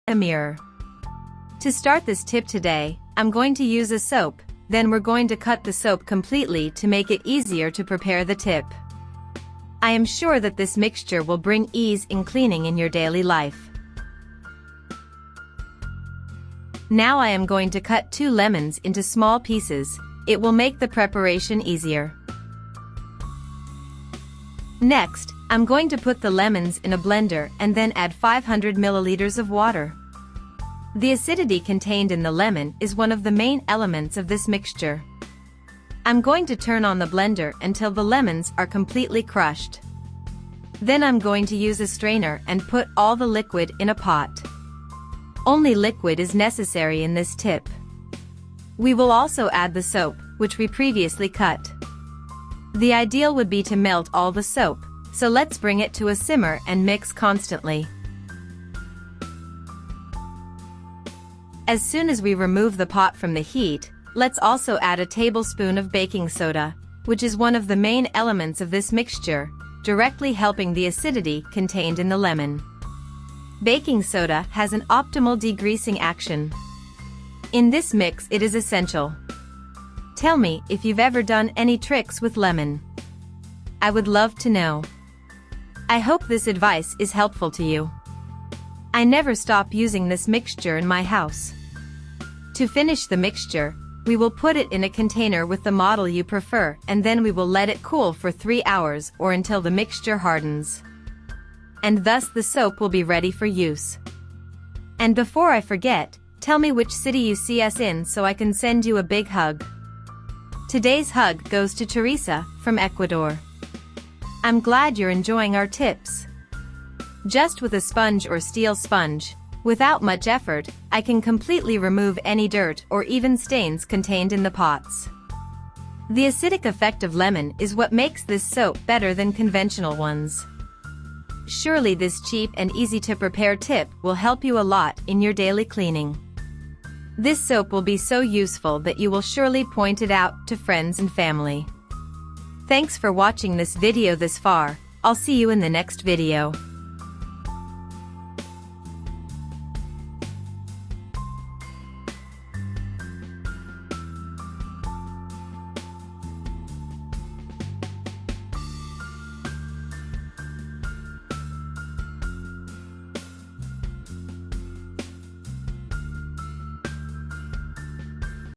a mirror. To start this tip today, I'm going to use a soap, then we're going to cut the soap completely to make it easier to prepare the tip. I am sure that this mixture will bring ease in cleaning in your daily life. Now I am going to cut 2 lemons into small pieces. It will make the preparation easier. Next, I'm going to put the lemons in a blender and then add 500 milliliters of water. The acidity contained in the lemon is one of the main elements of this mixture. I'm going to turn on the blender until the lemons are completely crushed. Then I'm going to use a strainer and put all the liquid in a pot. Only liquid is necessary in this tip. We will also add the soap, which we previously cut. The ideal would be to melt all the soap, so let's bring it to a simmer and mix constantly. As soon as we remove the pot from the heat, let's also add a tablespoon of baking soda, which is one of the main elements of this mixture, directly helping the acidity contained in the lemon. Baking soda has an optimal degreasing action. In this mix it is essential. Tell me if you've ever done any tricks with lemon. I would love to know. I hope this advice is helpful to you. I never stop using this mixture in my house. To finish the mixture, we will put it in a container with the model you prefer and then we will let it cool for 3 hours or until the mixture hardens. And thus the soap will be ready for use. And before I forget, tell me which city you see us in so I can send you a big hug. Today's hug goes to Teresa from Ecuador. I'm glad you're enjoying our tips. Just with a sponge or steel sponge, without much effort, I can completely remove any dirt or even stains contained in the pots. The acidic effect of lemon is what makes this soap better than conventional ones. Surely this cheap and easy to prepare tip will help you a lot in your daily cleaning. This soap will be so useful that you will surely point it out to friends and family. Thanks for watching this video this far. I'll see you in the next video.